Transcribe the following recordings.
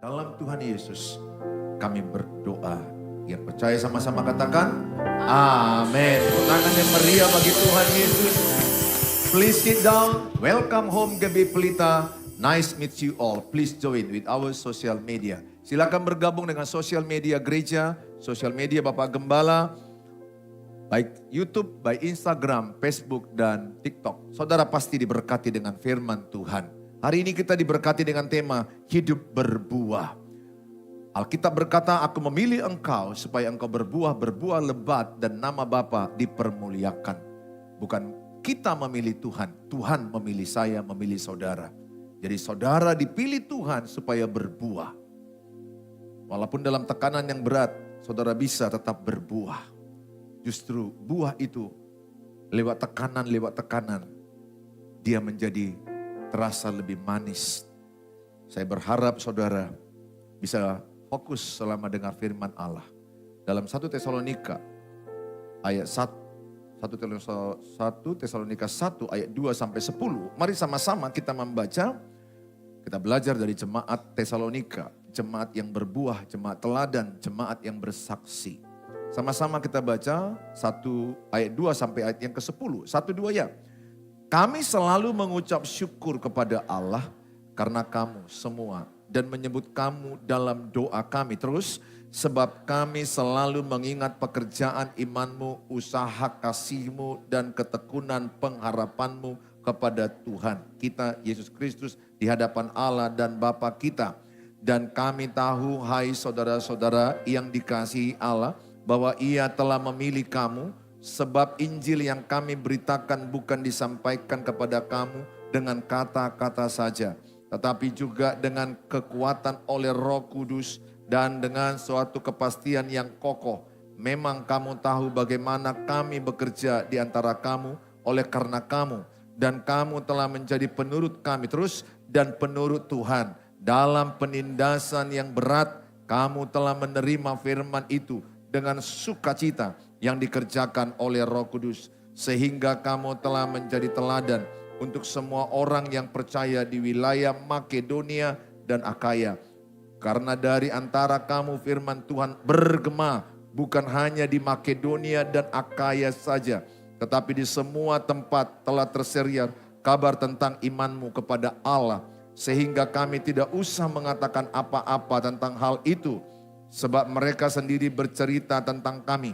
Dalam Tuhan Yesus kami berdoa. Yang percaya sama-sama katakan amin. Tangan yang meriah bagi Tuhan Yesus. Please sit down. Welcome home GB Pelita. Nice meet you all. Please join with our social media. Silakan bergabung dengan social media gereja, social media Bapak Gembala, baik YouTube, baik Instagram, Facebook, dan TikTok. Saudara pasti diberkati dengan firman Tuhan. Hari ini kita diberkati dengan tema hidup berbuah. Alkitab berkata, aku memilih engkau supaya engkau berbuah lebat dan nama Bapa dipermuliakan. Bukan kita memilih Tuhan, Tuhan memilih saya, memilih saudara. Jadi saudara dipilih Tuhan supaya berbuah. Walaupun dalam tekanan yang berat, saudara bisa tetap berbuah. Justru buah itu lewat tekanan, dia menjadi terasa lebih manis. Saya berharap saudara bisa fokus selama dengar firman Allah. Dalam 1 Tesalonika ayat 1 Tesalonika 1 ayat 2 sampai 10. Mari sama-sama kita membaca. Kita belajar dari jemaat Tesalonika, jemaat yang berbuah, jemaat teladan, jemaat yang bersaksi. Sama-sama kita baca 1 ayat 2 sampai ayat yang ke-10. 1, 2 ya. Kami selalu mengucap syukur kepada Allah karena kamu semua dan menyebut kamu dalam doa kami. Terus, sebab kami selalu mengingat pekerjaan imanmu, usaha kasihmu, dan ketekunan pengharapanmu kepada Tuhan kita Yesus Kristus di hadapan Allah dan Bapa kita. Dan kami tahu, hai saudara-saudara yang dikasihi Allah, bahwa Ia telah memilih kamu, sebab Injil yang kami beritakan bukan disampaikan kepada kamu dengan kata-kata saja, tetapi juga dengan kekuatan oleh Roh Kudus dan dengan suatu kepastian yang kokoh. Memang kamu tahu bagaimana kami bekerja di antara kamu oleh karena kamu, dan kamu telah menjadi penurut kami terus dan penurut Tuhan. Dalam penindasan yang berat, kamu telah menerima firman itu dengan sukacita yang dikerjakan oleh Roh Kudus. Sehingga kamu telah menjadi teladan untuk semua orang yang percaya di wilayah Makedonia dan Akaya. Karena dari antara kamu firman Tuhan bergema bukan hanya di Makedonia dan Akaya saja, tetapi di semua tempat telah tersebar kabar tentang imanmu kepada Allah. Sehingga kami tidak usah mengatakan apa-apa tentang hal itu. Sebab mereka sendiri bercerita tentang kami.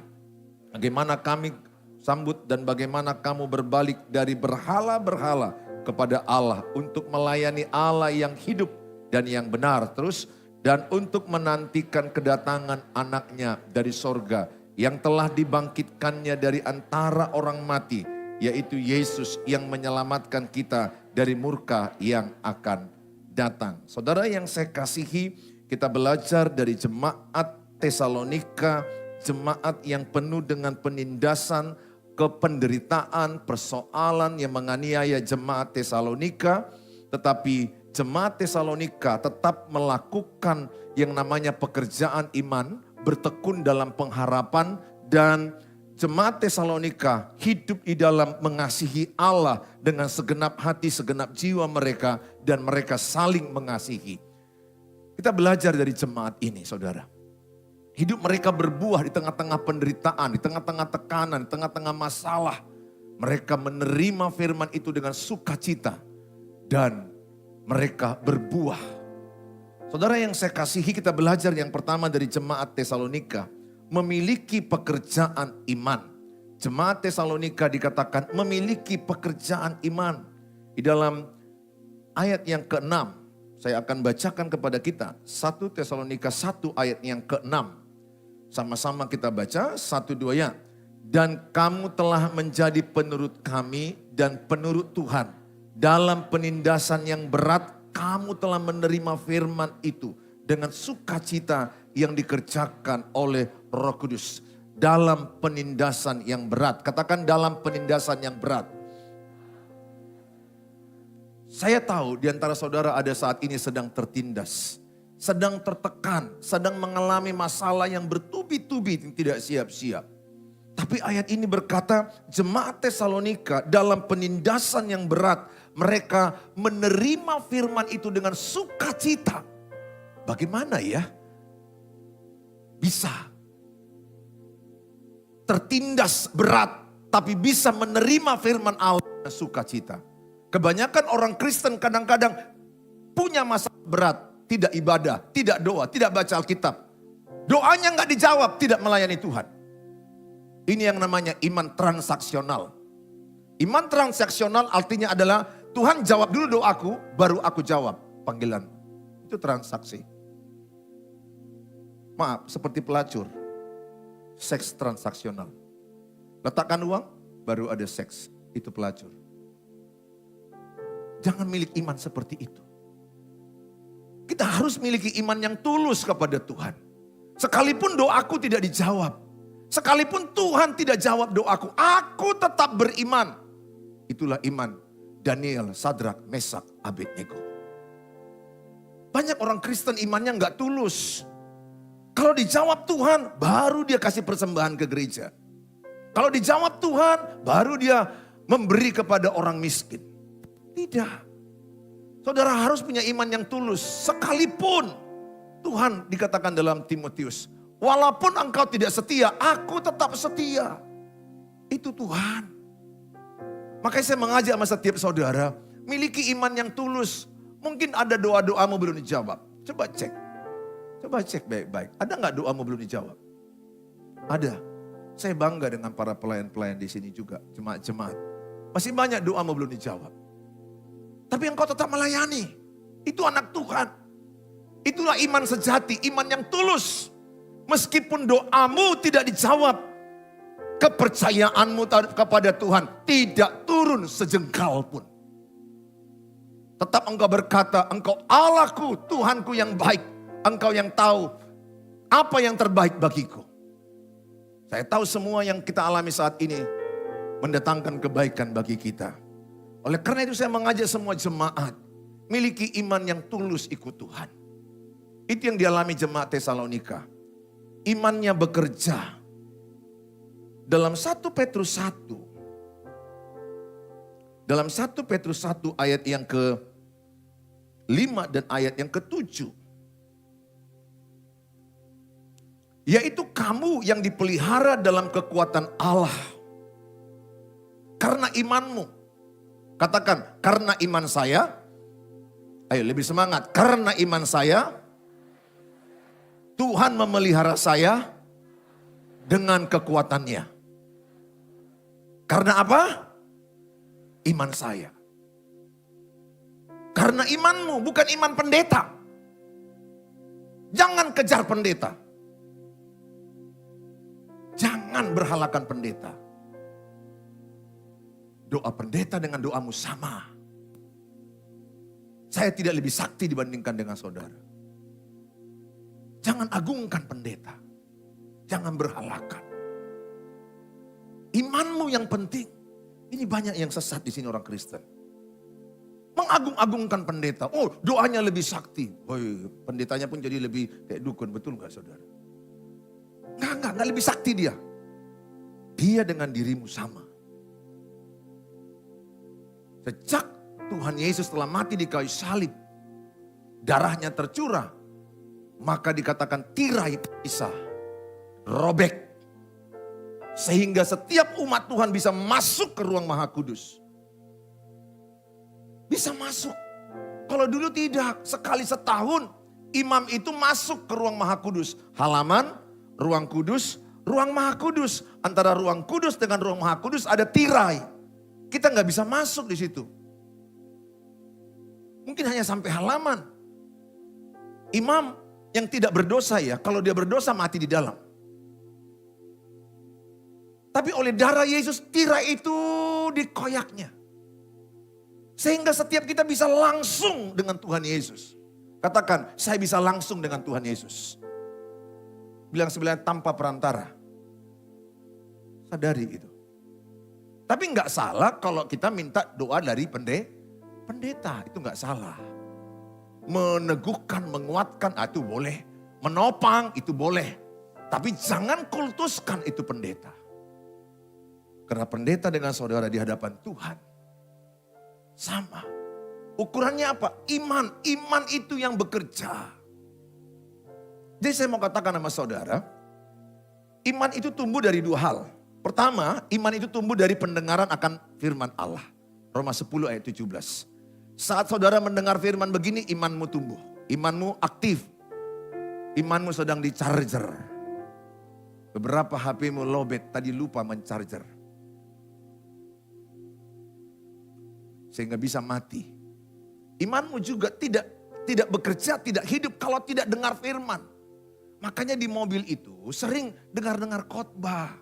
Bagaimana kami sambut dan bagaimana kamu berbalik dari berhala-berhala kepada Allah. Untuk melayani Allah yang hidup dan yang benar. Terus, dan untuk menantikan kedatangan anaknya dari sorga, yang telah dibangkitkannya dari antara orang mati, yaitu Yesus yang menyelamatkan kita dari murka yang akan datang. Saudara yang saya kasihi, kita belajar dari jemaat Tesalonika, jemaat yang penuh dengan penindasan, kependeritaan, persoalan yang menganiaya jemaat Tesalonika. Tetapi jemaat Tesalonika tetap melakukan yang namanya pekerjaan iman, bertekun dalam pengharapan, dan jemaat Tesalonika hidup di dalam mengasihi Allah dengan segenap hati, segenap jiwa mereka, dan mereka saling mengasihi. Kita belajar dari jemaat ini, saudara. Hidup mereka berbuah di tengah-tengah penderitaan, di tengah-tengah tekanan, di tengah-tengah masalah. Mereka menerima firman itu dengan sukacita dan mereka berbuah. Saudara yang saya kasihi, kita belajar yang pertama dari jemaat Tesalonika, memiliki pekerjaan iman. Jemaat Tesalonika dikatakan memiliki pekerjaan iman. Di dalam ayat yang ke-6, saya akan bacakan kepada kita 1 Tesalonika 1 ayat yang ke-6. Sama-sama kita baca 1, 2 ya. Dan kamu telah menjadi penurut kami dan penurut Tuhan. Dalam penindasan yang berat, kamu telah menerima firman itu dengan sukacita yang dikerjakan oleh Roh Kudus. Dalam penindasan yang berat. Katakan dalam penindasan yang berat. Saya tahu di antara saudara ada saat ini sedang tertindas. Sedang tertekan, sedang mengalami masalah yang bertubi-tubi yang tidak siap-siap. Tapi ayat ini berkata, jemaat Tesalonika dalam penindasan yang berat, mereka menerima firman itu dengan sukacita. bagaimana ya bisa tertindas berat tapi bisa menerima firman Allah dengan sukacita. Kebanyakan orang Kristen kadang-kadang punya masalah berat, tidak ibadah, tidak doa, tidak baca Alkitab. Doanya nggak dijawab, tidak melayani Tuhan. Ini yang namanya iman transaksional. Iman transaksional artinya adalah Tuhan jawab dulu doaku, baru aku jawab panggilan. Itu transaksi. Maaf, seperti pelacur. Seks transaksional. Letakkan uang, baru ada seks. Itu pelacur. Jangan milik iman seperti itu. Kita harus miliki iman yang tulus kepada Tuhan. Sekalipun doaku tidak dijawab. Sekalipun Tuhan tidak jawab doaku, aku tetap beriman. Itulah iman Daniel, Sadrak, Mesak, Abednego. Banyak orang Kristen imannya nggak tulus. Kalau dijawab Tuhan, baru dia kasih persembahan ke gereja. Kalau dijawab Tuhan, baru dia memberi kepada orang miskin. Tidak. Saudara harus punya iman yang tulus. Sekalipun Tuhan dikatakan dalam Timotius, walaupun engkau tidak setia, aku tetap setia. Itu Tuhan. Makanya saya mengajak sama setiap saudara, miliki iman yang tulus. Mungkin ada doa-doamu belum dijawab. Coba cek. Coba cek baik-baik. Ada nggak doamu belum dijawab? Ada. Saya bangga dengan para pelayan-pelayan di sini juga. Jemaat-jemaat. Masih banyak doamu belum dijawab. Tapi engkau tetap melayani. Itu anak Tuhan. Itulah iman sejati, iman yang tulus. Meskipun doamu tidak dijawab, kepercayaanmu kepada Tuhan tidak turun sejengkal pun. Tetap engkau berkata, engkau Allahku, Tuhanku yang baik. Engkau yang tahu apa yang terbaik bagiku. Saya tahu semua yang kita alami saat ini mendatangkan kebaikan bagi kita. Oleh karena itu saya mengajak semua jemaat, miliki iman yang tulus ikut Tuhan. Itu yang dialami jemaat Tesalonika. Imannya bekerja. Dalam 1 Petrus 1. Dalam 1 Petrus 1 ayat yang ke-5 dan ayat yang ke-7. Yaitu kamu yang dipelihara dalam kekuatan Allah. Karena imanmu. Katakan, karena iman saya. Ayo lebih semangat. Karena iman saya. Tuhan memelihara saya dengan kekuatannya. Karena apa? Iman saya. Karena imanmu, bukan iman pendeta. Jangan kejar pendeta. Jangan berhalakan pendeta. Doa pendeta dengan doamu sama. Saya tidak lebih sakti dibandingkan dengan saudara. Jangan agungkan pendeta. Jangan berhalakan. Imanmu yang penting. Ini banyak yang sesat di sini orang Kristen. Mengagung-agungkan pendeta. Oh, doanya lebih sakti. Oh, pendetanya pun jadi lebih kayak dukun. Betul gak saudara? Enggak lebih sakti dia. Dia dengan dirimu sama. Sejak Tuhan Yesus telah mati di kayu salib, darahnya tercurah, maka dikatakan tirai pisah, robek. Sehingga setiap umat Tuhan bisa masuk ke ruang Maha Kudus. Bisa masuk. Kalau dulu tidak, sekali setahun imam itu masuk ke ruang Maha Kudus. Halaman, ruang kudus, ruang Maha Kudus. Antara ruang kudus dengan ruang Maha Kudus ada tirai. Kita nggak bisa masuk di situ. Mungkin hanya sampai halaman. Imam yang tidak berdosa ya, kalau dia berdosa mati di dalam. Tapi oleh darah Yesus tirai itu dikoyaknya. Sehingga setiap kita bisa langsung dengan Tuhan Yesus. Katakan, saya bisa langsung dengan Tuhan Yesus. Bilang sebelah tanpa perantara. Sadari itu. Tapi nggak salah kalau kita minta doa dari pendeta. Itu nggak salah. Meneguhkan, menguatkan, itu boleh. Menopang, itu boleh. Tapi jangan kultuskan itu pendeta. Karena pendeta dengan saudara di hadapan Tuhan. Sama. Ukurannya apa? Iman. Iman itu yang bekerja. Jadi saya mau katakan sama saudara, iman itu tumbuh dari dua hal. Pertama, iman itu tumbuh dari pendengaran akan firman Allah. Roma 10 ayat 17. Saat saudara mendengar firman begini, imanmu tumbuh. Imanmu aktif. Imanmu sedang di-charger. Beberapa HP-mu lowbat, tadi lupa men-charger. Sehingga bisa mati. Imanmu juga tidak bekerja, tidak hidup kalau tidak dengar firman. Makanya di mobil itu sering dengar-dengar khotbah.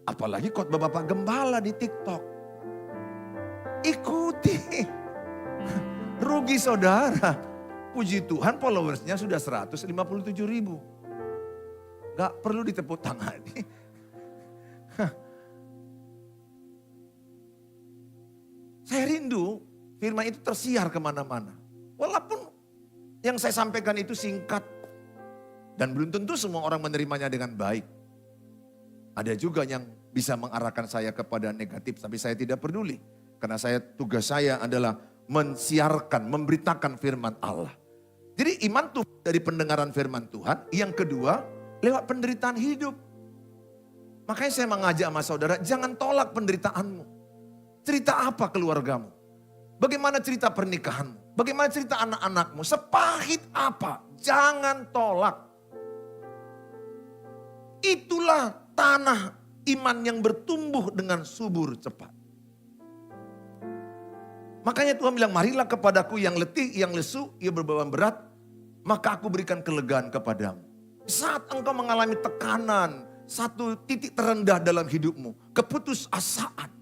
Apalagi khotbah Bapak Gembala di TikTok. Ikuti. Rugi saudara. Puji Tuhan followersnya sudah 157.000. Gak perlu ditepuk tangan. Saya rindu firman itu tersiar kemana-mana. Walaupun yang saya sampaikan itu singkat. Dan belum tentu semua orang menerimanya dengan baik. Ada juga yang bisa mengarahkan saya kepada negatif, tapi saya tidak peduli. Karena tugas saya adalah mensiarkan, memberitakan firman Allah. Jadi iman tuh dari pendengaran firman Tuhan. Yang kedua, lewat penderitaan hidup. Makanya saya mengajak sama saudara, jangan tolak penderitaanmu. Cerita apa keluargamu? Bagaimana cerita pernikahanmu? Bagaimana cerita anak-anakmu? Sepahit apa? Jangan tolak. Itulah tanah iman yang bertumbuh dengan subur cepat. Makanya Tuhan bilang, marilah kepadaku yang letih, yang lesu, ia berbeban berat, maka aku berikan kelegaan kepadamu. Saat engkau mengalami tekanan, satu titik terendah dalam hidupmu, keputusasaan.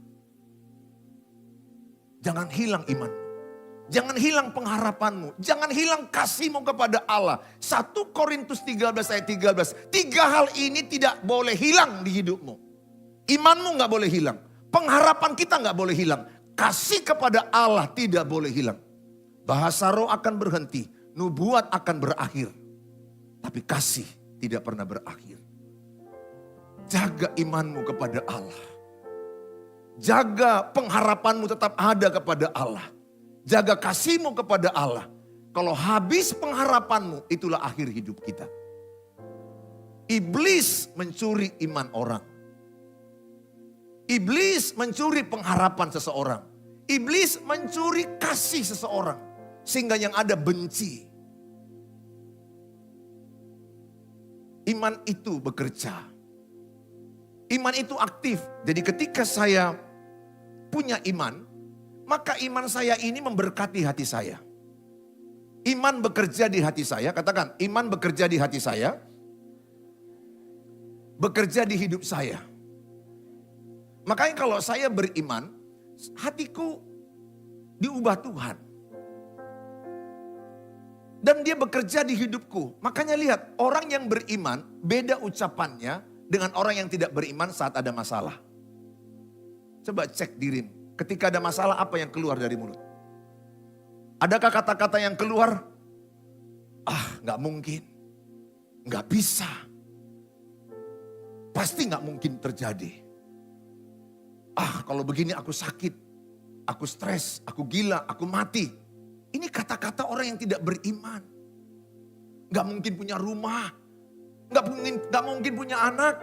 Jangan hilang iman. Jangan hilang pengharapanmu. Jangan hilang kasihmu kepada Allah. 1 Korintus 13 ayat 13. 3 hal ini tidak boleh hilang di hidupmu. Imanmu gak boleh hilang. Pengharapan kita gak boleh hilang. Kasih kepada Allah tidak boleh hilang. Bahasa roh akan berhenti. Nubuat akan berakhir. Tapi kasih tidak pernah berakhir. Jaga imanmu kepada Allah. Jaga pengharapanmu tetap ada kepada Allah. Jaga kasihmu kepada Allah. Kalau habis pengharapanmu, itulah akhir hidup kita. Iblis mencuri iman orang. Iblis mencuri pengharapan seseorang. Iblis mencuri kasih seseorang. Sehingga yang ada benci. Iman itu bekerja. Iman itu aktif. Jadi ketika saya punya iman, maka iman saya ini memberkati hati saya. Iman bekerja di hati saya. Katakan, iman bekerja di hati saya. Bekerja di hidup saya. Makanya kalau saya beriman, hatiku diubah Tuhan. Dan dia bekerja di hidupku. Makanya lihat, orang yang beriman beda ucapannya dengan orang yang tidak beriman saat ada masalah. Coba cek dirimu. Ketika ada masalah, apa yang keluar dari mulut? Adakah kata-kata yang keluar? Gak mungkin. Gak bisa. Pasti gak mungkin terjadi. Kalau begini aku sakit. Aku stres, aku gila, aku mati. Ini kata-kata orang yang tidak beriman. Gak mungkin punya rumah. Gak mungkin punya anak.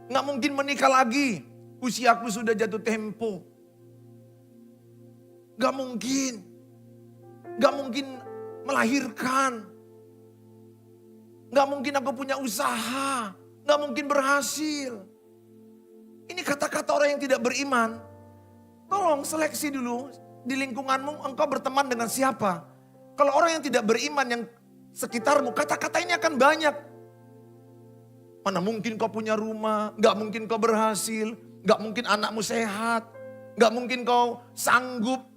Gak mungkin menikah lagi. Usiaku sudah jatuh tempo. Gak mungkin. Gak mungkin melahirkan. Gak mungkin aku punya usaha. Gak mungkin berhasil. Ini kata-kata orang yang tidak beriman. Tolong seleksi dulu. Di lingkunganmu engkau berteman dengan siapa? Kalau orang yang tidak beriman yang sekitarmu, kata-kata ini akan banyak. Mana mungkin kau punya rumah. Gak mungkin kau berhasil. Gak mungkin anakmu sehat. Gak mungkin kau sanggup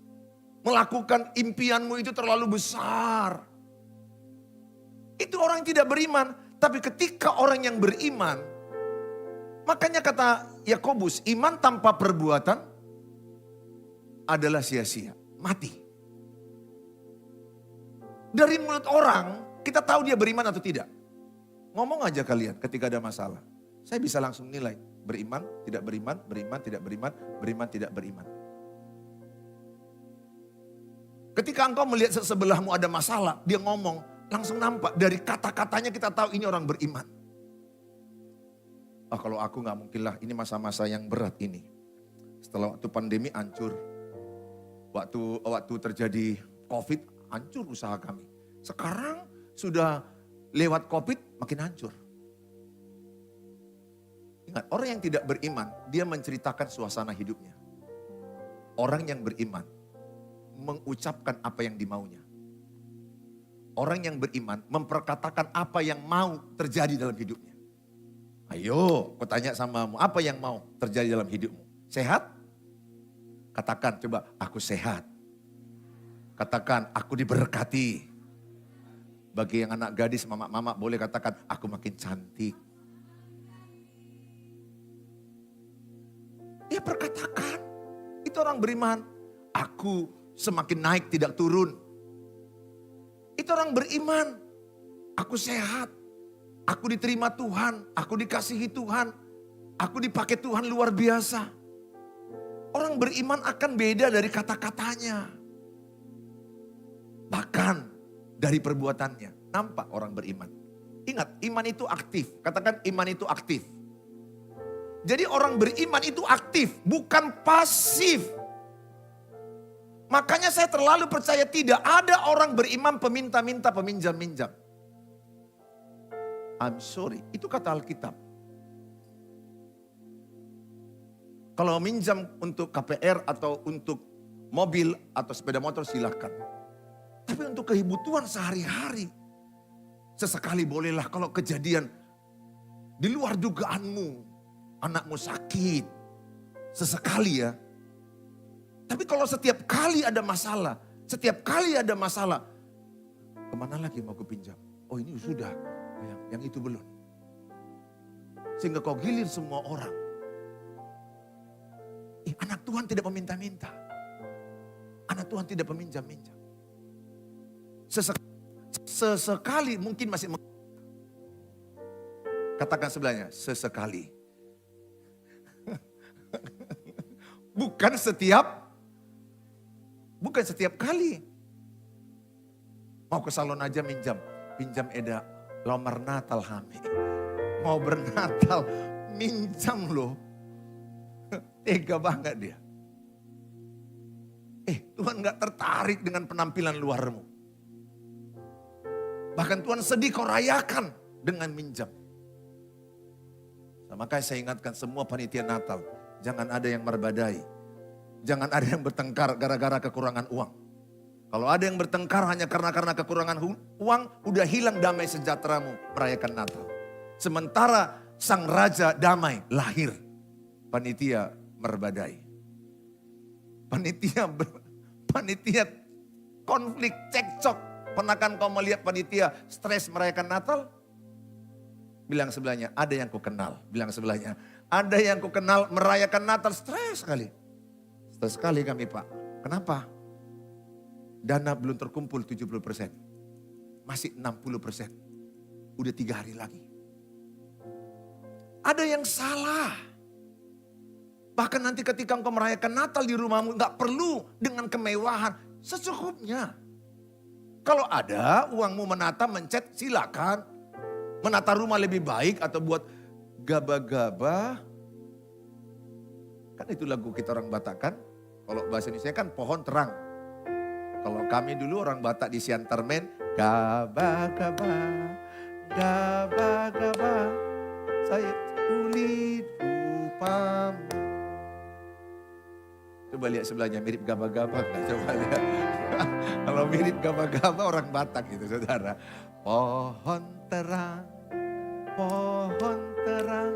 melakukan impianmu itu terlalu besar. Itu orang yang tidak beriman. Tapi ketika orang yang beriman, makanya kata Yakobus, iman tanpa perbuatan adalah sia-sia, mati. Dari mulut orang, kita tahu dia beriman atau tidak. Ngomong aja kalian ketika ada masalah. Saya bisa langsung nilai, beriman, tidak beriman, beriman, tidak beriman, beriman, tidak beriman. Ketika engkau melihat sebelahmu ada masalah, dia ngomong, langsung nampak. Dari kata-katanya kita tahu ini orang beriman. Kalau aku nggak mungkin lah, ini masa-masa yang berat ini. Setelah waktu pandemi hancur. Waktu terjadi COVID, hancur usaha kami. Sekarang sudah lewat COVID, makin hancur. Ingat, orang yang tidak beriman, dia menceritakan suasana hidupnya. Orang yang beriman, mengucapkan apa yang dimaunya. Orang yang beriman memperkatakan apa yang mau terjadi dalam hidupnya. Ayo, aku tanya samamu, apa yang mau terjadi dalam hidupmu? Sehat? Katakan, coba, aku sehat. Katakan, aku diberkati. Bagi yang anak gadis, mama boleh katakan, aku makin cantik. Dia perkatakan, itu orang beriman. Aku semakin naik tidak turun. Itu orang beriman. Aku sehat. Aku diterima Tuhan. Aku dikasihi Tuhan. Aku dipakai Tuhan luar biasa. Orang beriman akan beda dari kata-katanya. Bahkan dari perbuatannya. Nampak orang beriman. Ingat, iman itu aktif. Katakan iman itu aktif. Jadi orang beriman itu aktif, bukan pasif. Makanya saya terlalu percaya tidak ada orang beriman peminta-minta, peminjam-minjam. I'm sorry, itu kata Alkitab. Kalau minjam untuk KPR atau untuk mobil atau sepeda motor silakan. Tapi untuk kebutuhan sehari-hari, sesekali bolehlah kalau kejadian di luar dugaanmu. Anakmu sakit, sesekali ya. Tapi kalau setiap kali ada masalah, kemana lagi mau kupinjam? Oh ini sudah, yang itu belum. Sehingga kau gilir semua orang. Anak Tuhan tidak meminta-minta. Anak Tuhan tidak meminjam-minjam. Sesekali mungkin masih katakan sebelahnya, sesekali. Bukan setiap kali. Mau ke salon aja pinjam Eda lomar Natal hame. Mau bernatal, minjam loh. Tega banget dia. Tuhan gak tertarik dengan penampilan luarmu. Bahkan Tuhan sedih kau rayakan dengan minjam. Makanya saya ingatkan semua panitia Natal. Jangan ada yang merbadai. Jangan ada yang bertengkar gara-gara kekurangan uang. Kalau ada yang bertengkar hanya karena kekurangan uang, udah hilang damai sejahteramu merayakan Natal. Sementara sang raja damai lahir. Panitia merbadai. Panitia konflik, cekcok. Pernah kan kau melihat panitia stres merayakan Natal? Bilang sebelahnya, ada yang ku kenal. Bilang sebelahnya, ada yang ku kenal merayakan Natal stres sekali. Stres sekali kami Pak. Kenapa? Dana belum terkumpul 70%. Masih 60%. Udah 3 hari lagi. Ada yang salah. Bahkan nanti ketika engkau merayakan Natal di rumahmu, gak perlu dengan kemewahan. Secukupnya. Kalau ada uangmu menata, mencet, silakan. Menata rumah lebih baik atau buat gaba-gaba. Kan itu lagu kita orang Batak kan. Kalau bahasa Indonesia kan pohon terang. Kalau kami dulu orang Batak di Siantarmen. Gaba-gaba, gaba-gaba. Saya kulit rupamu. Coba lihat sebelahnya mirip gaba-gaba. Coba lihat. Kalau mirip gaba-gaba orang Batak gitu saudara. Pohon terang. Pohon terang,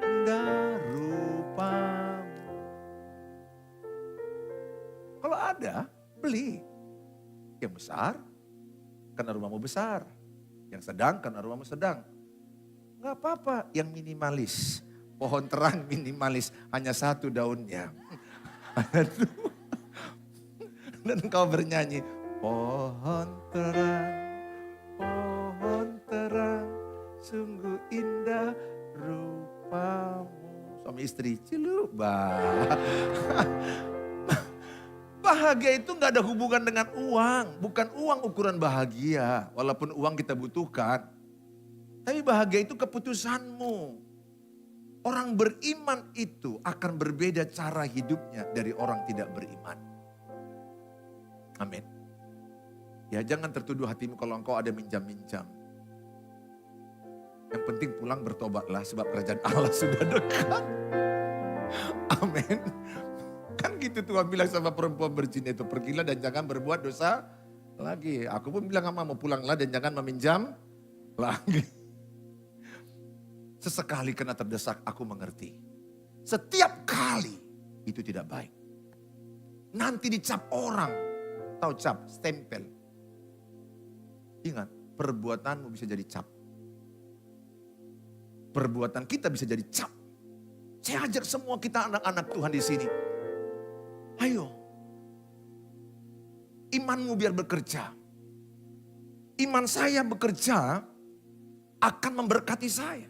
indah rupamu. Kalau ada, beli. Yang besar, karena rumahmu besar. Yang sedang, karena rumahmu sedang. Gak apa-apa, yang minimalis. Pohon terang minimalis, hanya 1 daunnya. Dan kau bernyanyi, pohon terang, pohon terang. Sungguh indah rupamu. Suami istri, ciluba. Bahagia itu gak ada hubungan dengan uang. Bukan uang ukuran bahagia. Walaupun uang kita butuhkan. Tapi bahagia itu keputusanmu. Orang beriman itu akan berbeda cara hidupnya dari orang tidak beriman. Amin. Ya jangan tertuduh hatimu kalau engkau ada minjam-minjam. Yang penting pulang bertobatlah sebab kerajaan Allah sudah dekat. Amin. Kan gitu Tuhan bilang sama perempuan berzina itu, pergilah dan jangan berbuat dosa lagi. Aku pun bilang sama mau pulanglah dan jangan meminjam lagi. Sesekali kena terdesak aku mengerti. Setiap kali itu tidak baik. Nanti dicap orang, tahu cap, stempel. Ingat, perbuatanmu bisa jadi cap. Perbuatan kita bisa jadi cap. Saya ajak semua kita anak-anak Tuhan di sini. Ayo, imanmu biar bekerja. Iman saya bekerja akan memberkati saya.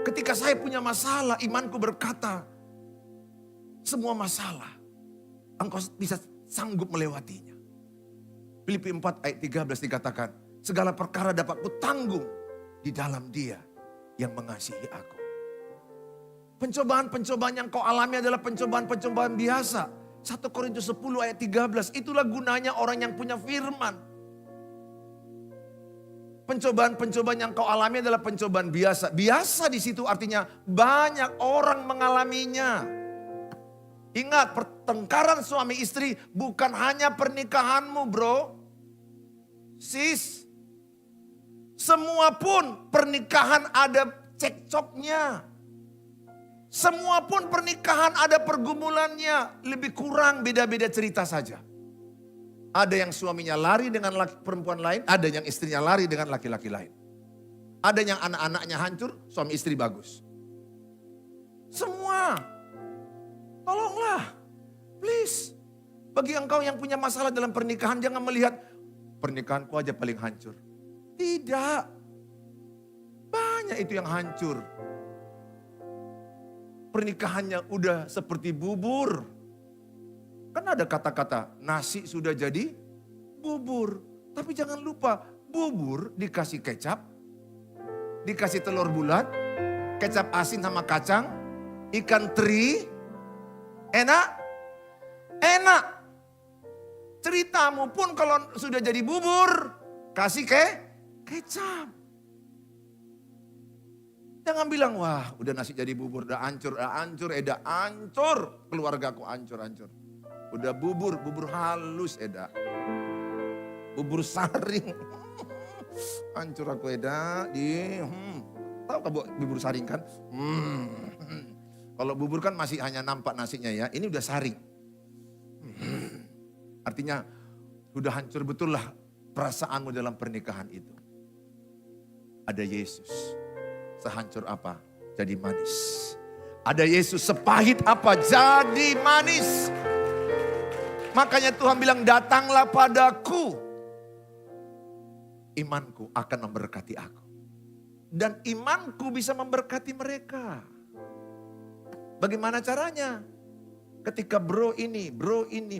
Ketika saya punya masalah, imanku berkata, semua masalah, engkau bisa sanggup melewatinya. Filipi 4 ayat 13 dikatakan, segala perkara dapat kutanggung di dalam Dia yang mengasihi aku. Pencobaan-pencobaan yang kau alami adalah pencobaan-pencobaan biasa. 1 Korintus 10 ayat 13. Itulah gunanya orang yang punya firman. Pencobaan-pencobaan yang kau alami adalah pencobaan biasa. Biasa di situ artinya banyak orang mengalaminya. Ingat, pertengkaran suami istri bukan hanya pernikahanmu bro. Sis. Semua pun pernikahan ada cekcoknya. Semua pun pernikahan ada pergumulannya. Lebih kurang beda-beda cerita saja. Ada yang suaminya lari dengan perempuan lain. Ada yang istrinya lari dengan laki-laki lain. Ada yang anak-anaknya hancur, suami istri bagus. Semua. Tolonglah. Please. Bagi engkau yang punya masalah dalam pernikahan, jangan melihat pernikahanku aja paling hancur. Tidak. Banyak itu yang hancur. Pernikahannya udah seperti bubur. Kan ada kata-kata nasi sudah jadi bubur. Tapi jangan lupa bubur dikasih kecap, dikasih telur bulat, kecap asin sama kacang, ikan teri, enak? Enak. Ceritamu pun kalau sudah jadi bubur, kasih kecap. Jangan bilang, wah udah nasi jadi bubur, udah hancur, hancur. Keluargaku hancur. Udah bubur halus Eda. Bubur saring. Hancur aku Eda. Tahu kan bubur saring kan? Kalau bubur kan masih hanya nampak nasinya ya. Ini udah saring. Artinya udah hancur betul lah perasaanmu dalam pernikahan itu. Ada Yesus. Sehancur apa? Jadi manis. Ada Yesus sepahit apa? Jadi manis. Makanya Tuhan bilang datanglah padaku. Imanku akan memberkati aku. Dan imanku bisa memberkati mereka. Bagaimana caranya? Ketika bro ini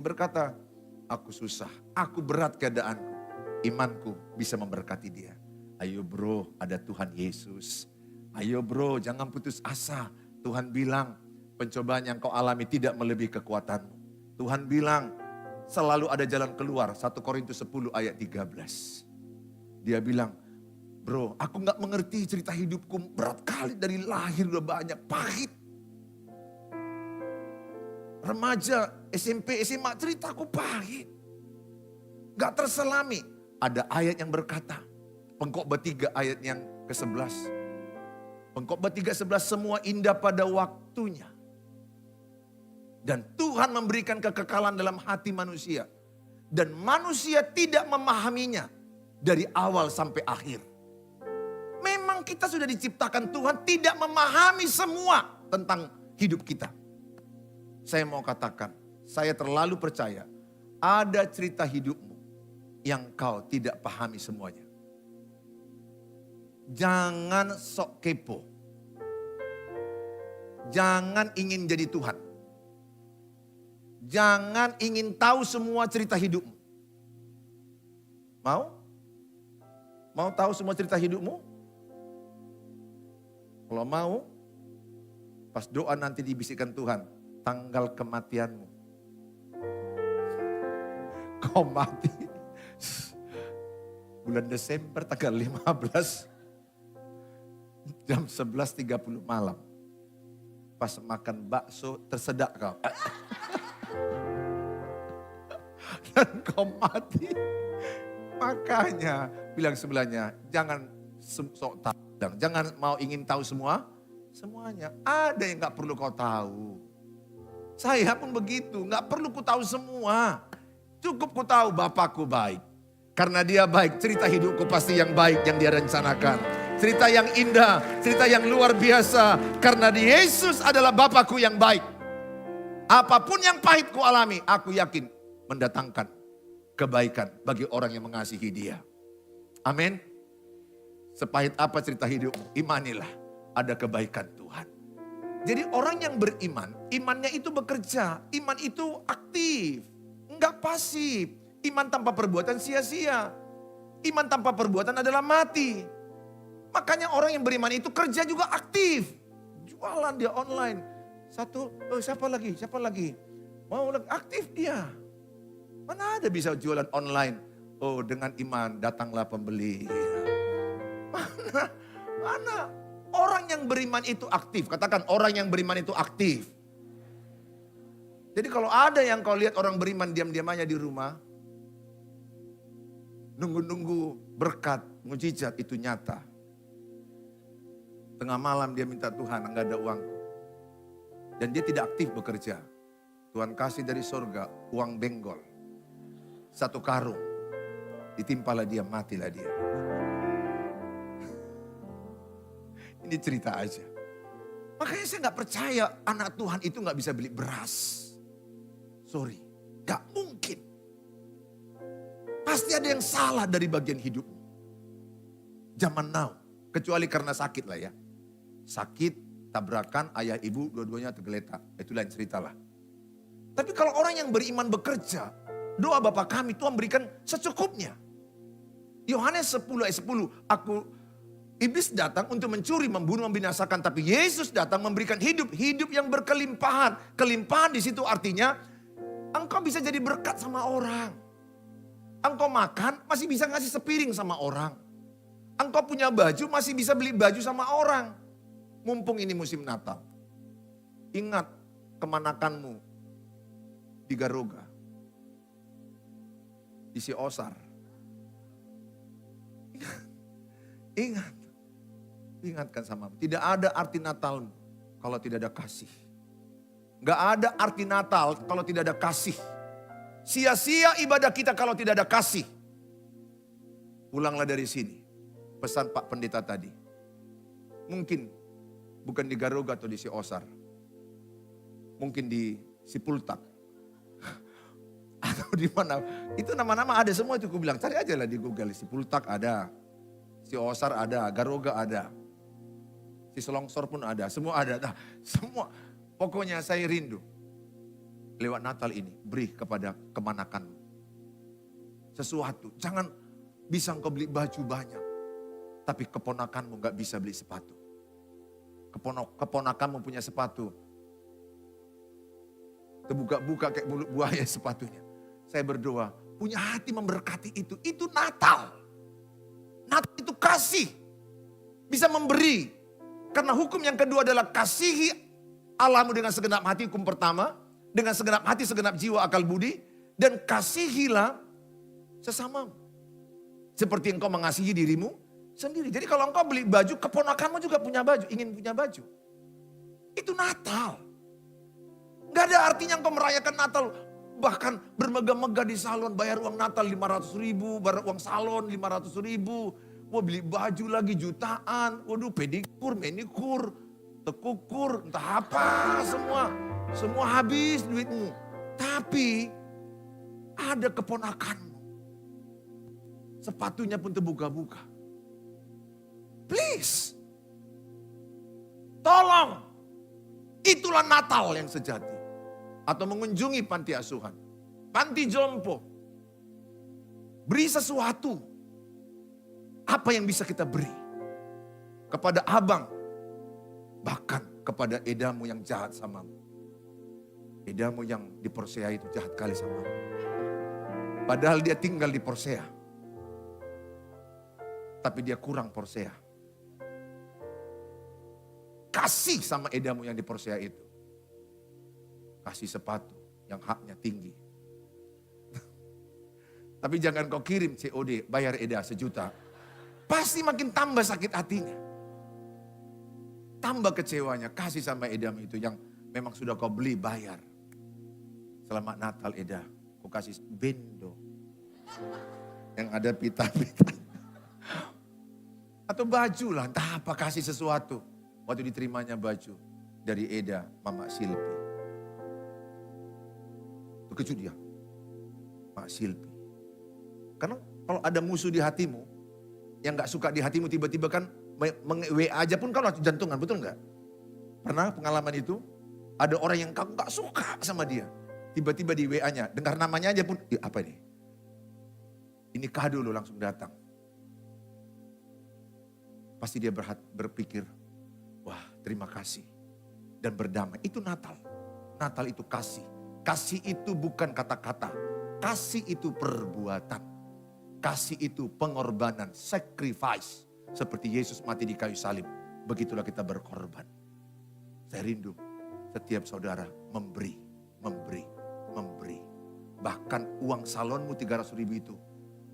berkata, aku susah, aku berat keadaanku. Imanku bisa memberkati dia. Ayo bro, ada Tuhan Yesus. Ayo bro, jangan putus asa. Tuhan bilang, pencobaan yang kau alami tidak melebihi kekuatanmu. Tuhan bilang, selalu ada jalan keluar. 1 Korintus 10 ayat 13. Dia bilang, bro, aku gak mengerti cerita hidupku. Berat kali dari lahir udah banyak, pahit. Remaja, SMP, SMA, ceritaku pahit. Gak terselami. Ada ayat yang berkata, Pengkhotbah 3 ayat yang ke-11. Pengkhotbah 3:11, semua indah pada waktunya. Dan Tuhan memberikan kekekalan dalam hati manusia. Dan manusia tidak memahaminya dari awal sampai akhir. Memang kita sudah diciptakan Tuhan tidak memahami semua tentang hidup kita. Saya mau katakan, saya terlalu percaya ada cerita hidupmu yang kau tidak pahami semuanya. Jangan sok kepo. Jangan ingin jadi Tuhan. Jangan ingin tahu semua cerita hidupmu. Mau? Mau tahu semua cerita hidupmu? Kalau mau, pas doa nanti dibisikkan Tuhan, tanggal kematianmu. Kau mati bulan Desember tanggal 15 jam 11.30 malam. Pas makan bakso tersedak kau. Dan kau mati. Makanya bilang sebelahnya, jangan sok tahu. Jangan mau ingin tahu semuanya. Ada yang gak perlu kau tahu. Saya pun begitu, gak perlu ku tahu semua. Cukup ku tahu Bapakku baik. Karena dia baik, cerita hidupku pasti yang baik yang dia rencanakan. Cerita yang indah, cerita yang luar biasa. Karena di Yesus adalah Bapakku yang baik. Apapun yang pahit ku alami, aku yakin mendatangkan kebaikan bagi orang yang mengasihi dia. Amin. Sepahit apa cerita hidupmu, imanilah ada kebaikan Tuhan. Jadi orang yang beriman, imannya itu bekerja. Iman itu aktif, enggak pasif. Iman tanpa perbuatan sia-sia. Iman tanpa perbuatan adalah mati. Makanya orang yang beriman itu kerja juga aktif. Jualan dia online. Siapa lagi? Mau aktif dia. Mana ada bisa jualan online? Oh, dengan iman datanglah pembeli. Mana? Orang yang beriman itu aktif. Katakan orang yang beriman itu aktif. Jadi kalau ada yang kau lihat orang beriman diam-diam aja di rumah. Nunggu-nunggu berkat, mujizat itu nyata. Tengah malam dia minta Tuhan, enggak ada uang. Dan dia tidak aktif bekerja. Tuhan kasih dari surga uang benggol. 1 karung. Ditimpalah dia, matilah dia. Ini cerita aja. Makanya saya gak percaya anak Tuhan itu gak bisa beli beras. Sorry, gak mungkin. Pasti ada yang salah dari bagian hidupmu. Zaman now, kecuali karena sakit lah ya. Sakit, tabrakan, ayah ibu dua-duanya tergeletak. Itu lain cerita lah. Tapi kalau orang yang beriman bekerja, doa Bapa kami Tuhan berikan secukupnya. Yohanes 10 ayat 10, iblis datang untuk mencuri, membunuh, membinasakan. Tapi Yesus datang memberikan hidup yang berkelimpahan. Kelimpahan di situ artinya engkau bisa jadi berkat sama orang. Engkau makan masih bisa ngasih sepiring sama orang. Engkau punya baju masih bisa beli baju sama orang. Mumpung ini musim Natal. Ingat kemanakanmu di Garuga. Di Siosar. Ingat. Ingatkan sama. Tidak ada arti Natalmu kalau tidak ada kasih. Gak ada arti Natal kalau tidak ada kasih. Sia-sia ibadah kita kalau tidak ada kasih. Pulanglah dari sini. Pesan Pak Pendeta tadi. Mungkin bukan di Garuga atau di Siosar. Mungkin di Sipultak. Atau di mana. Itu nama-nama ada semua itu aku bilang. Cari aja lah di Google. Sipultak ada. Siosar ada. Garuga ada. Selongsor pun ada. Semua ada. Nah, semua. Pokoknya saya rindu. Lewat Natal ini. Beri kepada kemanakanmu. Sesuatu. Jangan bisa engkau beli baju banyak. Tapi keponakanmu gak bisa beli sepatu. Keponakanmu punya sepatu. Terbuka-buka kayak mulut buaya sepatunya. Saya berdoa, punya hati memberkati itu. Itu Natal. Natal itu kasih. Bisa memberi. Karena hukum yang kedua adalah kasihi Allahmu dengan segenap hati, hukum pertama. Dengan segenap hati, segenap jiwa, akal budi. Dan kasihilah sesamamu. Seperti engkau mengasihi dirimu sendiri. Jadi kalau engkau beli baju, keponakanmu juga punya baju, ingin punya baju. Itu Natal. Gak ada artinya engkau merayakan Natal. Bahkan bermegah-megah di salon, bayar uang Natal 500 ribu, bayar uang salon 500 ribu. Wah beli baju lagi jutaan, waduh pedikur, manikur, tekukur, entah apa semua. Semua habis duitmu. Tapi ada keponakanmu. Sepatunya pun terbuka-buka. Please. Tolong. Itulah Natal yang sejati. atau mengunjungi panti asuhan, panti jompo. Beri sesuatu. Apa yang bisa kita beri? Kepada abang, bahkan kepada edamu yang jahat samamu. Edamu yang di Persea itu jahat kali samamu. Padahal dia tinggal di Persea. Tapi dia kurang Persea. Kasih sama edamu yang di Persea itu. Kasih sepatu yang haknya tinggi. Tapi jangan kau kirim COD, bayar eda 1 juta. Pasti makin tambah sakit hatinya. Tambah kecewanya, kasih sama edamu itu yang memang sudah kau beli, bayar. Selamat Natal eda, kau kasih bendo. Yang ada pita-pita. Atau baju lah, entah apa, kasih sesuatu. Waktu diterimanya baju dari Eda, Mama Silpi. Terkejut dia, Mak Silpi. Karena kalau ada musuh di hatimu, yang gak suka di hatimu tiba-tiba kan WA aja pun kalau jantungan, betul gak? Pernah pengalaman itu? Ada orang yang kamu gak suka sama dia. Tiba-tiba di WA-nya, dengar namanya aja pun, apa ini? Ini kado lo langsung datang. Pasti dia berpikir, wah terima kasih. Dan berdamai, itu Natal. Natal itu kasih. Kasih itu bukan kata-kata. Kasih itu perbuatan. Kasih itu pengorbanan, sacrifice. Seperti Yesus mati di kayu salib. Begitulah kita berkorban. Saya rindu setiap saudara memberi. Bahkan uang salonmu 300.000 itu.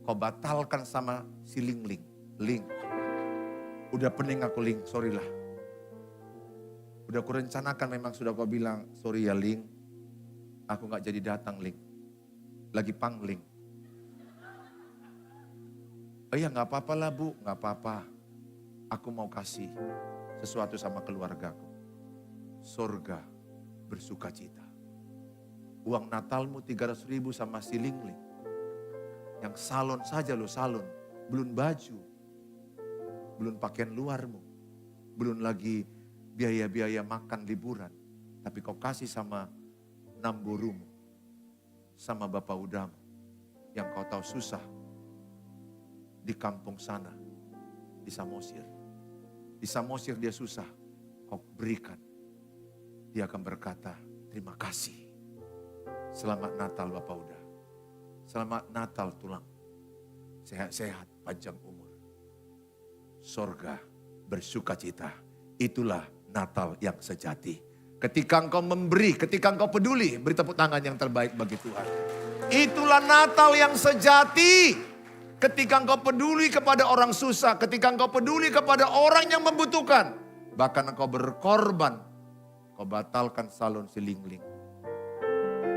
Kau batalkan sama si Ling. Udah pening aku Ling, sorry lah. Udah kurencanakan memang sudah kau bilang, sorry ya Ling. Aku gak jadi datang Ling. Lagi pangling. Oh iya gak apa-apa lah Bu, gak apa-apa. Aku mau kasih sesuatu sama keluargaku. Surga bersuka cita. Uang Natalmu 300.000 sama si Ling. Yang salon saja lo salon. Belum baju. Belum pakaian luarmu. Belum lagi biaya-biaya makan liburan. Tapi kau kasih sama namborumu. Sama bapak udamu. Yang kau tahu susah. Di kampung sana. Di Samosir. Di Samosir dia susah. Kau berikan. Dia akan berkata, terima kasih. Selamat Natal Bapak Uda. Selamat Natal tulang. Sehat-sehat, panjang umur. Sorga bersuka cita. Itulah Natal yang sejati. Ketika engkau memberi, ketika engkau peduli, beri tepuk tangan yang terbaik bagi Tuhan. Itulah Natal yang sejati. Ketika engkau peduli kepada orang susah, ketika engkau peduli kepada orang yang membutuhkan. Bahkan engkau berkorban, kau batalkan salon si Ling.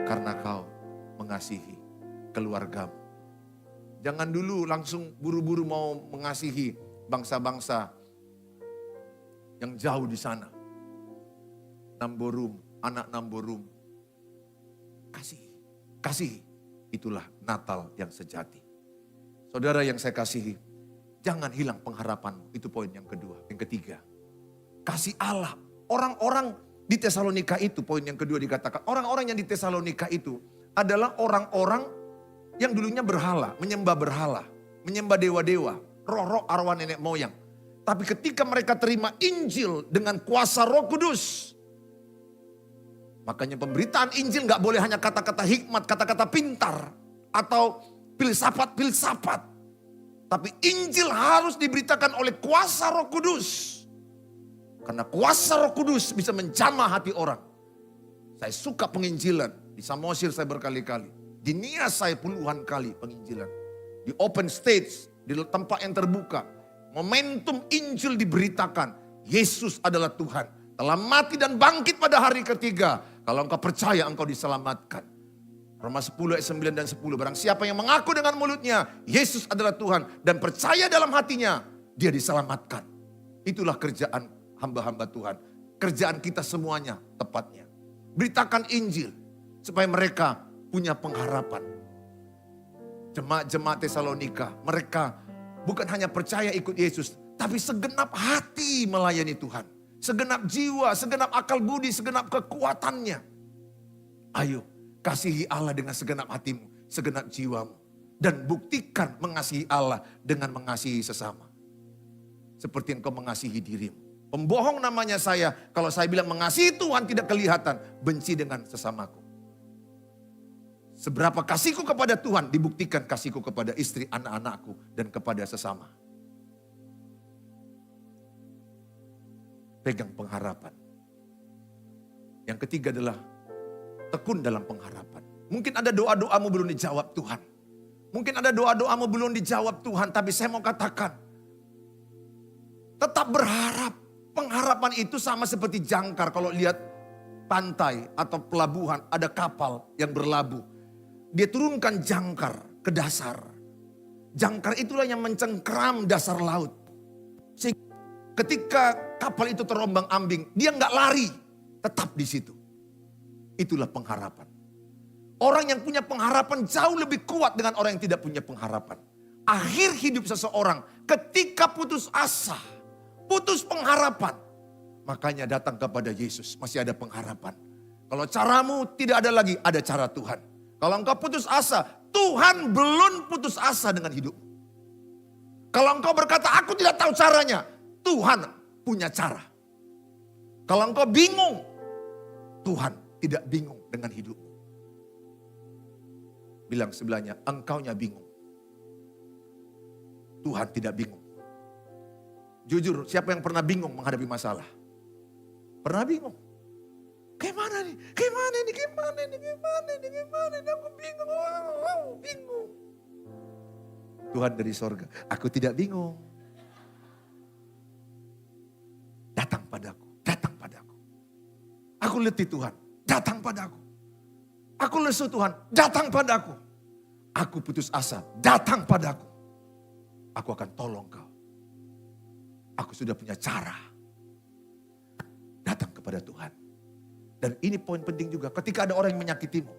Karena kau mengasihi keluargamu. Jangan dulu langsung buru-buru mau mengasihi bangsa-bangsa yang jauh di sana. Namborum, anak Namborum. Kasih. Itulah Natal yang sejati. Saudara yang saya kasihi, jangan hilang pengharapanmu. Itu poin yang kedua. Yang ketiga, kasih Allah. Orang-orang di Tesalonika itu, poin yang kedua dikatakan, orang-orang yang di Tesalonika itu adalah orang-orang yang dulunya berhala, menyembah dewa-dewa, roh-roh arwah nenek moyang. Tapi ketika mereka terima Injil dengan kuasa Roh Kudus, makanya pemberitaan Injil gak boleh hanya kata-kata hikmat, kata-kata pintar, atau filsafat. Tapi Injil harus diberitakan oleh kuasa Roh Kudus. Karena kuasa Roh Kudus bisa menjamah hati orang. Saya suka penginjilan. Di Samosir saya berkali-kali. Di Nias saya puluhan kali penginjilan. Di open stage, di tempat yang terbuka. Momentum Injil diberitakan. Yesus adalah Tuhan. Telah mati dan bangkit pada hari ketiga. Kalau engkau percaya engkau diselamatkan. Roma 10 ayat 9 dan 10. Barang siapa yang mengaku dengan mulutnya Yesus adalah Tuhan. Dan percaya dalam hatinya dia diselamatkan. Itulah kerjaan hamba-hamba Tuhan. Kerjaan kita semuanya tepatnya. Beritakan Injil. Supaya mereka punya pengharapan. Jemaat-jemaat Tesalonika. Mereka bukan hanya percaya ikut Yesus. Tapi segenap hati melayani Tuhan. Segenap jiwa, segenap akal budi, segenap kekuatannya. Ayo, kasihi Allah dengan segenap hatimu, segenap jiwamu. Dan buktikan mengasihi Allah dengan mengasihi sesama. Seperti engkau mengasihi dirimu. Pembohong namanya saya, kalau saya bilang mengasihi Tuhan tidak kelihatan, benci dengan sesamaku. Seberapa kasihku kepada Tuhan dibuktikan kasihku kepada istri, anak-anakku, dan kepada sesama. Pegang pengharapan. Yang ketiga adalah tekun dalam pengharapan. Mungkin ada doa-doamu belum dijawab Tuhan. Mungkin ada doa-doamu belum dijawab Tuhan, tapi saya mau katakan, tetap berharap. Pengharapan itu sama seperti jangkar. Kalau lihat pantai atau pelabuhan, ada kapal yang berlabuh. Dia turunkan jangkar ke dasar. Jangkar itulah yang mencengkeram dasar laut. Sehingga ketika kapal itu terombang-ambing, dia nggak lari, tetap di situ. Itulah pengharapan. Orang yang punya pengharapan jauh lebih kuat dengan orang yang tidak punya pengharapan. Akhir hidup seseorang ketika putus asa, putus pengharapan, makanya datang kepada Yesus, masih ada pengharapan. Kalau caramu tidak ada lagi, ada cara Tuhan. Kalau engkau putus asa, Tuhan belum putus asa dengan hidupmu. Kalau engkau berkata, aku tidak tahu caranya, Tuhan punya cara. Kalau engkau bingung, Tuhan tidak bingung dengan hidupmu. Bilang sebelahnya, engkaunya bingung. Tuhan tidak bingung. Jujur, siapa yang pernah bingung menghadapi masalah? Pernah bingung? Gimana nih? Gimana nih? Gimana nih? Gimana nih? Gimana nih? Aku bingung. Bingung. Tuhan dari sorga, aku tidak bingung. Datang padaku, datang padaku. Aku letih Tuhan, datang padaku. Aku lesu Tuhan, datang padaku. Aku putus asa, datang padaku. Aku akan tolong kau. Aku sudah punya cara. Datang kepada Tuhan. Dan ini poin penting juga. Ketika ada orang yang menyakitimu.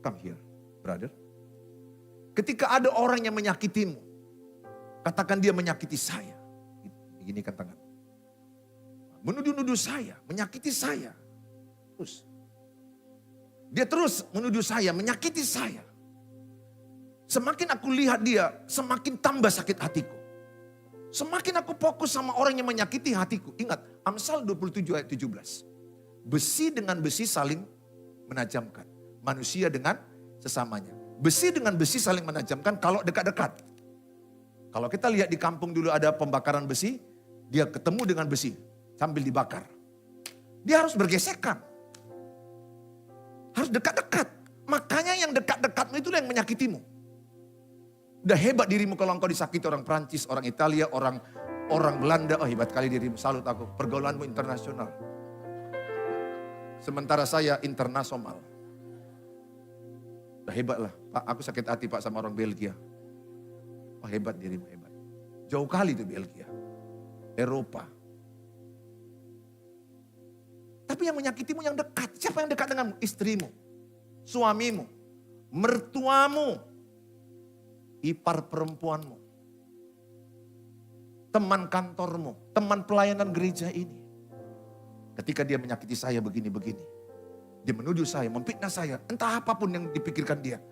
Come here, brother. Ketika ada orang yang menyakitimu. Katakan dia menyakiti saya. Begini kan tangan. Menuduh-nuduh saya, menyakiti saya. Terus. Dia terus menuduh saya, menyakiti saya. Semakin aku lihat dia, semakin tambah sakit hatiku. Semakin aku fokus sama orang yang menyakiti hatiku. Ingat, Amsal 27 ayat 17. Besi dengan besi saling menajamkan. Manusia dengan sesamanya. Besi dengan besi saling menajamkan kalau dekat-dekat. Kalau kita lihat di kampung dulu ada pembakaran besi, dia ketemu dengan besi sambil dibakar. Dia harus bergesekan. Harus dekat-dekat. Makanya yang dekat-dekatmu itulah yang menyakitimu. Udah hebat dirimu kalau engkau disakiti orang Prancis, orang Italia, orang Belanda. Oh hebat kali dirimu, salut aku. Pergaulanmu internasional. Sementara saya internasional. Udah hebat lah. Pak, aku sakit hati Pak sama orang Belgia. Oh hebat dirimu, hebat. Jauh kali itu Belgia. Eropa. Tapi yang menyakitimu yang dekat. Siapa yang dekat denganmu? Istrimu, suamimu, mertuamu, ipar perempuanmu, teman kantormu, teman pelayanan gereja ini. Ketika dia menyakiti saya begini-begini. Dia menuduh saya, memfitnah saya. Entah apapun yang dipikirkan dia.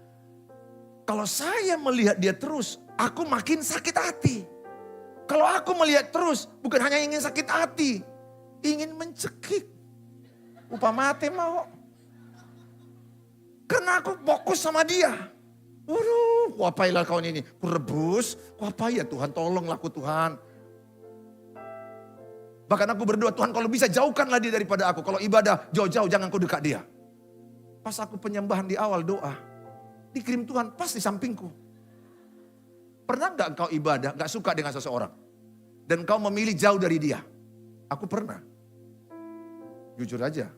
Kalau saya melihat dia terus, aku makin sakit hati. Kalau aku melihat terus, bukan hanya ingin sakit hati. Ingin mencekik. Upamate mau. Karena aku fokus sama dia. Waduh, kuapailah kau ini. Kurebus, kuapai ya Tuhan, tolonglah aku Tuhan. Bahkan aku berdoa, Tuhan kalau bisa jauhkanlah dia daripada aku. Kalau ibadah, jauh-jauh jangan kau dekat dia. Pas aku penyembahan di awal doa, dikirim Tuhan pas di sampingku. Pernah gak engkau ibadah, gak suka dengan seseorang? Dan kau memilih jauh dari dia? Aku pernah. Jujur aja,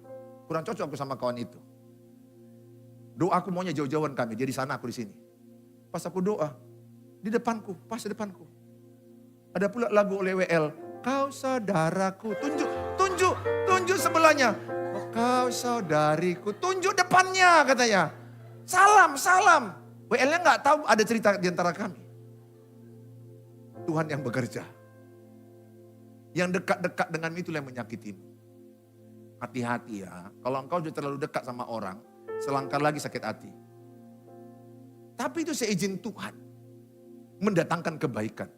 kurang cocok aku sama kawan itu. Doa aku maunya jauh-jauhan kami, dia di sana aku di sini. Pas aku doa, di depanku, pas di depanku. Ada pula lagu oleh WL, kau saudaraku, tunjuk sebelahnya. Oh, kau saudariku, tunjuk depannya katanya. Salam. WL-nya gak tahu ada cerita di antara kami. Tuhan yang bekerja. Yang dekat-dekat dengan itulah yang menyakitimu. hati-hati ya. Kalau engkau sudah terlalu dekat sama orang, selangkah lagi sakit hati. Tapi itu seizin Tuhan mendatangkan kebaikan.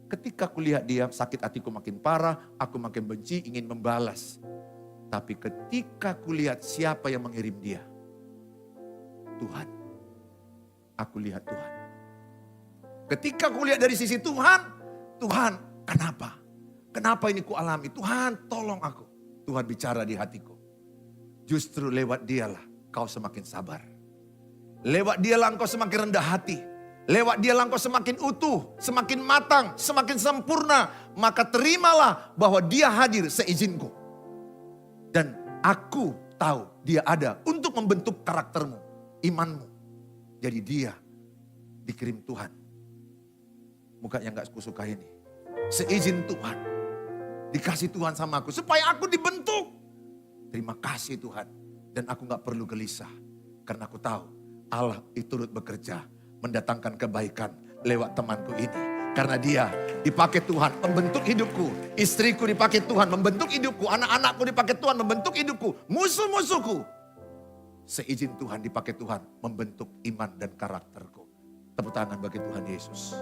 Ketika kulihat dia, sakit hatiku makin parah, aku makin benci, ingin membalas. Tapi ketika kulihat siapa yang mengirim dia, Tuhan. Aku lihat Tuhan. Ketika kulihat dari sisi Tuhan, Tuhan, kenapa? Kenapa ini ku alami? Tuhan, tolong aku. Tuhan bicara di hatiku. Justru lewat dialah kau semakin sabar. Lewat dialah engkau semakin rendah hati. Lewat dialah engkau semakin utuh, semakin matang, semakin sempurna. Maka terimalah bahwa dia hadir seizinku. Dan aku tahu dia ada untuk membentuk karaktermu, imanmu. Jadi dia dikirim Tuhan. Bukan yang gak kusuka ini. Seizin Tuhan. Dikasih Tuhan sama aku supaya aku dibentuk. Terima kasih Tuhan. Dan aku gak perlu gelisah. Karena aku tahu Allah itu turut bekerja. Mendatangkan kebaikan lewat temanku ini. Karena dia dipakai Tuhan membentuk hidupku. Istriku dipakai Tuhan membentuk hidupku. Anak-anakku dipakai Tuhan membentuk hidupku. Musuh-musuhku. Seizin Tuhan dipakai Tuhan membentuk iman dan karakterku. Tepuk tangan bagi Tuhan Yesus.